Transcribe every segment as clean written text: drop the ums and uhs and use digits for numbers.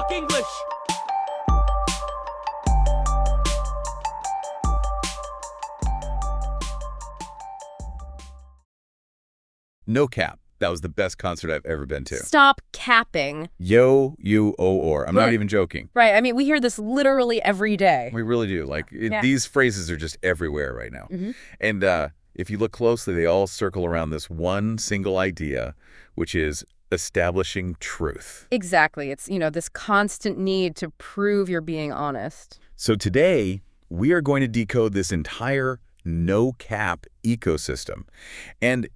talk English. No cap. That was the best concert I've ever been to. Stop capping. Yo, you, or. I'm not even joking. Right. I mean, we hear this literally every day. We really do. These phrases are just everywhere right now. And if you look closely, they all circle around this one single idea, which is establishing truth. Exactly. It's, this constant need to prove you're being honest. So today, we are going to decode this entire no-cap ecosystem. And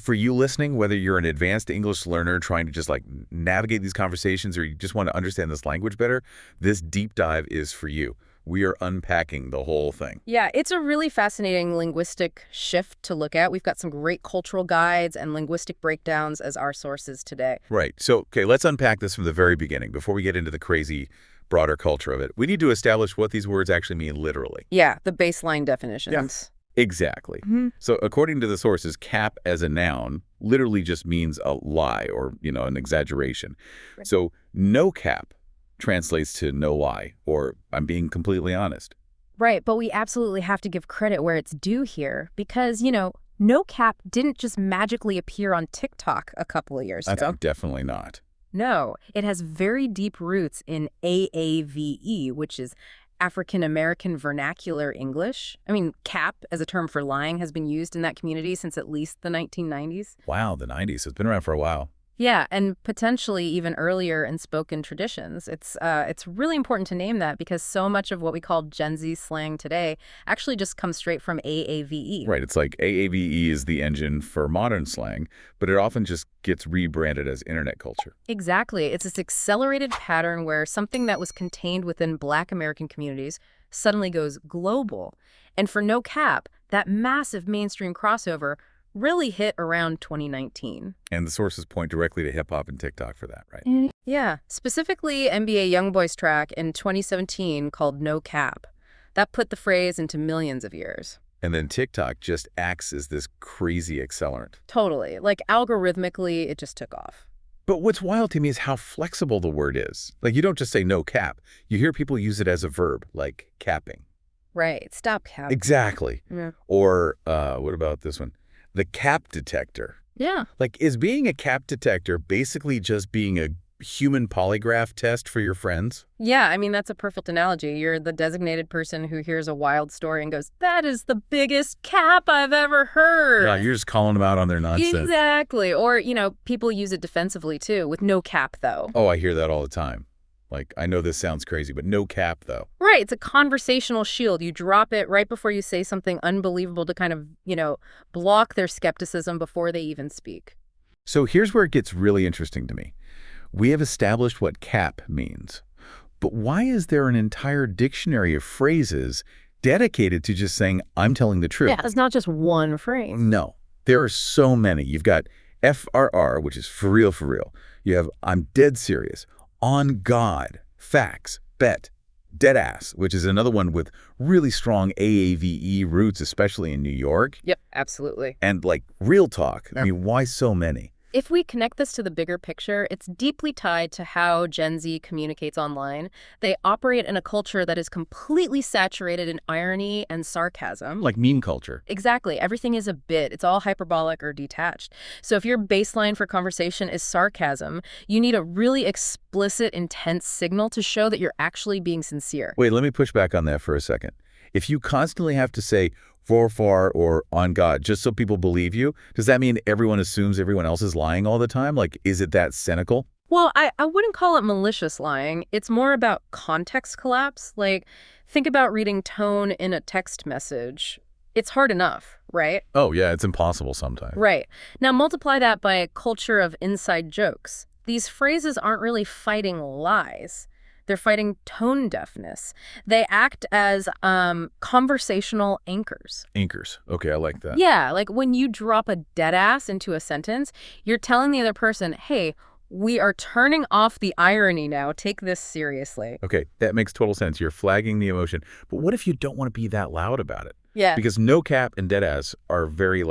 for you listening, whether you're an advanced English learner trying to just navigate these conversations or you just want to understand this language better, this deep dive is for you. We are unpacking the whole thing. Yeah, it's a really fascinating linguistic shift to look at. We've got some great cultural guides and linguistic breakdowns as our sources today. Right. So, okay, let's unpack this from the very beginning before we get into the crazy broader culture of it. We need to establish what these words actually mean literally. Yeah, the baseline definitions. Yeah. Exactly. So according to the sources, cap as a noun literally just means a lie or, an exaggeration. Right. So no cap translates to no lie or I'm being completely honest. Right. But we absolutely have to give credit where it's due here because, no cap didn't just magically appear on TikTok a couple of years ago. Definitely not. No, it has very deep roots in AAVE, which is African American Vernacular English. I mean, cap as a term for lying has been used in that community since at least the 1990s. Wow, the 90s. It's been around for a while. Yeah, and potentially even earlier in spoken traditions. It's really important to name that because so much of what we call Gen Z slang today actually just comes straight from AAVE. Right, it's like AAVE is the engine for modern slang, but it often just gets rebranded as internet culture. Exactly. It's this accelerated pattern where something that was contained within Black American communities suddenly goes global. And for no cap, that massive mainstream crossover really hit around 2019. And the sources point directly to hip-hop and TikTok for that, right? Yeah. Specifically, NBA YoungBoy's track in 2017 called No Cap. That put the phrase into millions of ears. And then TikTok just acts as this crazy accelerant. Totally. Algorithmically, it just took off. But what's wild to me is how flexible the word is. You don't just say no cap. You hear people use it as a verb, like capping. Right. Stop capping. Exactly. Yeah. Or what about this one? The cap detector. Yeah. Is being a cap detector basically just being a human polygraph test for your friends? Yeah, I mean, that's a perfect analogy. You're the designated person who hears a wild story and goes, that is the biggest cap I've ever heard. Yeah, you're just calling them out on their nonsense. Exactly. Or, people use it defensively, too, with no cap, though. Oh, I hear that all the time. I know this sounds crazy, but no cap, though. Right. It's a conversational shield. You drop it right before you say something unbelievable to kind of, block their skepticism before they even speak. So here's where it gets really interesting to me. We have established what cap means. But why is there an entire dictionary of phrases dedicated to just saying, I'm telling the truth? Yeah, it's not just one phrase. No. There are so many. You've got FRR, which is for real, for real. You have I'm dead serious. On God, facts, bet, deadass, which is another one with really strong AAVE roots, especially in New York. Yep, absolutely. And real talk. I mean, why so many? If we connect this to the bigger picture, it's deeply tied to how Gen Z communicates online. They operate in a culture that is completely saturated in irony and sarcasm. Like meme culture. Exactly. Everything is a bit. It's all hyperbolic or detached. So if your baseline for conversation is sarcasm, you need a really explicit, intense signal to show that you're actually being sincere. Wait, let me push back on that for a second. If you constantly have to say for far or on God just so people believe you, does that mean everyone assumes everyone else is lying all the time? Is it that cynical? Well, I wouldn't call it malicious lying. It's more about context collapse. Think about reading tone in a text message. It's hard enough, right? Oh, yeah, it's impossible sometimes. Right. Now multiply that by a culture of inside jokes. These phrases aren't really fighting lies. They're fighting tone deafness. They act as conversational anchors. Anchors. Okay, I like that. Yeah, when you drop a dead ass into a sentence, you're telling the other person, hey, we are turning off the irony now. Take this seriously. Okay, that makes total sense. You're flagging the emotion. But what if you don't want to be that loud about it? Yeah. Because no cap and dead ass are very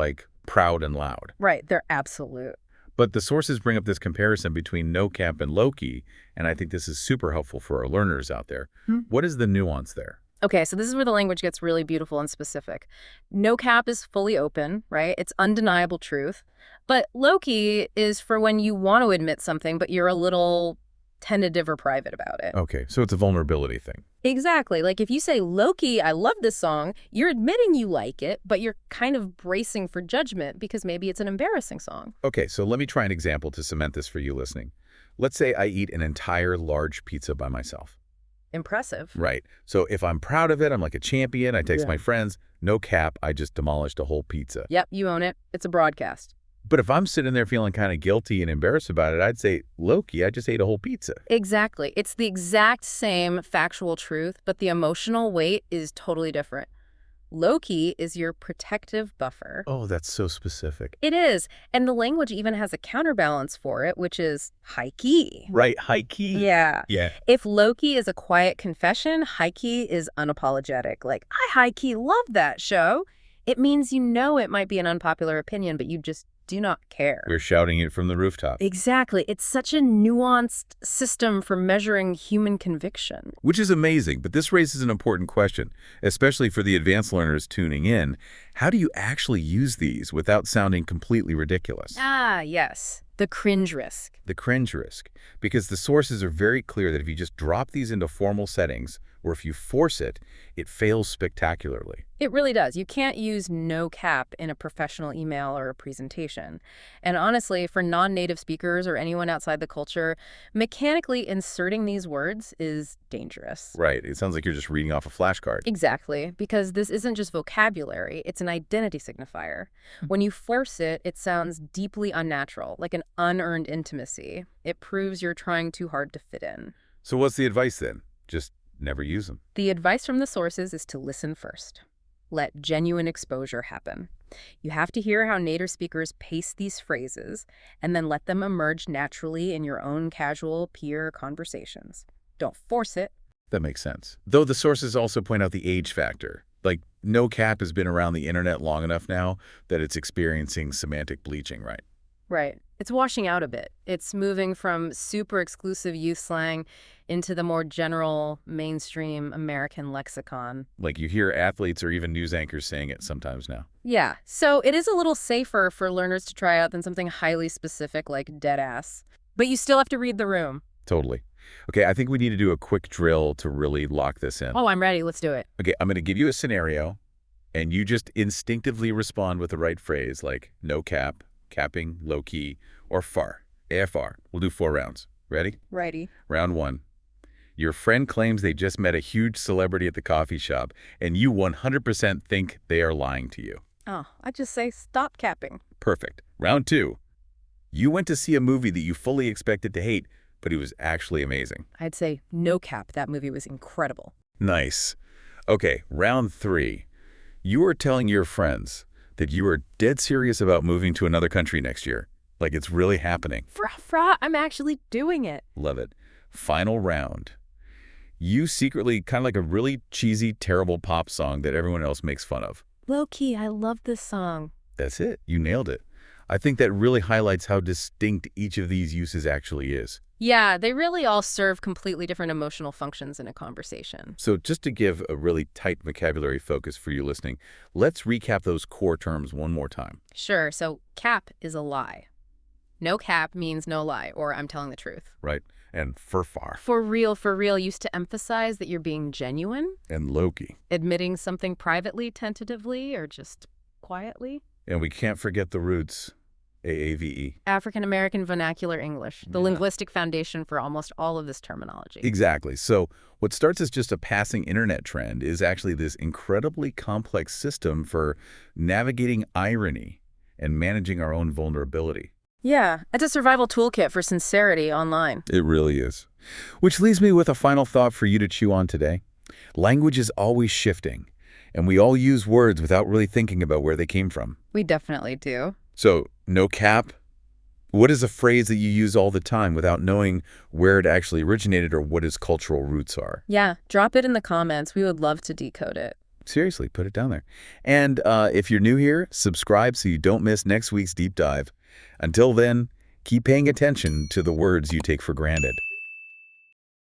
proud and loud. Right, they're absolute. But the sources bring up this comparison between no cap and lowkey, and I think this is super helpful for our learners out there. What is the nuance there? Okay, so this is where the language gets really beautiful and specific. No cap is fully open, right? It's undeniable truth. But lowkey is for when you want to admit something, but you're a little tentative or private about it. Okay, so it's a vulnerability thing. Exactly. Like if you say, lowkey, I love this song, you're admitting you like it, but you're kind of bracing for judgment because maybe it's an embarrassing song. Okay, so let me try an example to cement this for you listening. Let's say I eat an entire large pizza by myself. Impressive. Right. So if I'm proud of it, I'm like a champion, I text my friends, no cap, I just demolished a whole pizza. Yep, you own it. It's a broadcast. But if I'm sitting there feeling kind of guilty and embarrassed about it, I'd say, lowkey, I just ate a whole pizza. Exactly. It's the exact same factual truth, but the emotional weight is totally different. Lowkey is your protective buffer. Oh, that's so specific. It is. And the language even has a counterbalance for it, which is high key. Right, high key. Yeah. Yeah. If lowkey is a quiet confession, high key is unapologetic. Like, I high key love that show. It means you know it might be an unpopular opinion, but you just do not care. We're shouting it from the rooftop. Exactly. It's such a nuanced system for measuring human conviction. Which is amazing, but this raises an important question, especially for the advanced learners tuning in. How do you actually use these without sounding completely ridiculous? Ah, yes. The cringe risk. The cringe risk. Because the sources are very clear that if you just drop these into formal settings, or if you force it, it fails spectacularly. It really does. You can't use no cap in a professional email or a presentation. And honestly, for non-native speakers or anyone outside the culture, mechanically inserting these words is dangerous. Right. It sounds like you're just reading off a flashcard. Exactly, because this isn't just vocabulary, it's an identity signifier. When you force it, it sounds deeply unnatural, like an unearned intimacy. It proves you're trying too hard to fit in. So what's the advice then? Just never use them. The advice from the sources is to listen first. Let genuine exposure happen. You have to hear how native speakers pace these phrases and then let them emerge naturally in your own casual peer conversations. Don't force it. That makes sense. Though the sources also point out the age factor. Like, no cap has been around the internet long enough now that it's experiencing semantic bleaching, right? Right. It's washing out a bit. It's moving from super exclusive youth slang into the more general, mainstream American lexicon. Like you hear athletes or even news anchors saying it sometimes now. Yeah, so it is a little safer for learners to try out than something highly specific like deadass. But you still have to read the room. Totally. Okay, I think we need to do a quick drill to really lock this in. Oh, I'm ready. Let's do it. Okay, I'm going to give you a scenario, and you just instinctively respond with the right phrase, like no cap, capping, low key, or FAR, AFR. We'll do 4 rounds. Ready? Righty. Round 1. Your friend claims they just met a huge celebrity at the coffee shop, and you 100% think they are lying to you. Oh, I just say stop capping. Perfect. Round 2. You went to see a movie that you fully expected to hate, but it was actually amazing. I'd say no cap. That movie was incredible. Nice. Okay, round 3. You are telling your friends that you are dead serious about moving to another country next year. Like it's really happening. Frah, I'm actually doing it. Love it. Final round. You secretly, kind of like a really cheesy, terrible pop song that everyone else makes fun of. Low-key, I love this song. That's it. You nailed it. I think that really highlights how distinct each of these uses actually is. Yeah, they really all serve completely different emotional functions in a conversation. So just to give a really tight vocabulary focus for you listening, let's recap those core terms one more time. Sure, so cap is a lie. No cap means no lie, or I'm telling the truth. Right. And furfar. For real used to emphasize that you're being genuine. And lowkey. Admitting something privately, tentatively, or just quietly. And we can't forget the roots. AAVE. African American Vernacular English, the linguistic foundation for almost all of this terminology. Exactly. So what starts as just a passing internet trend is actually this incredibly complex system for navigating irony and managing our own vulnerability. Yeah, it's a survival toolkit for sincerity online. It really is. Which leaves me with a final thought for you to chew on today. Language is always shifting, and we all use words without really thinking about where they came from. We definitely do. So, no cap? What is a phrase that you use all the time without knowing where it actually originated or what its cultural roots are? Yeah, drop it in the comments. We would love to decode it. Seriously, put it down there. And if you're new here, subscribe so you don't miss next week's deep dive. Until then, Keep paying attention to the words you take for granted.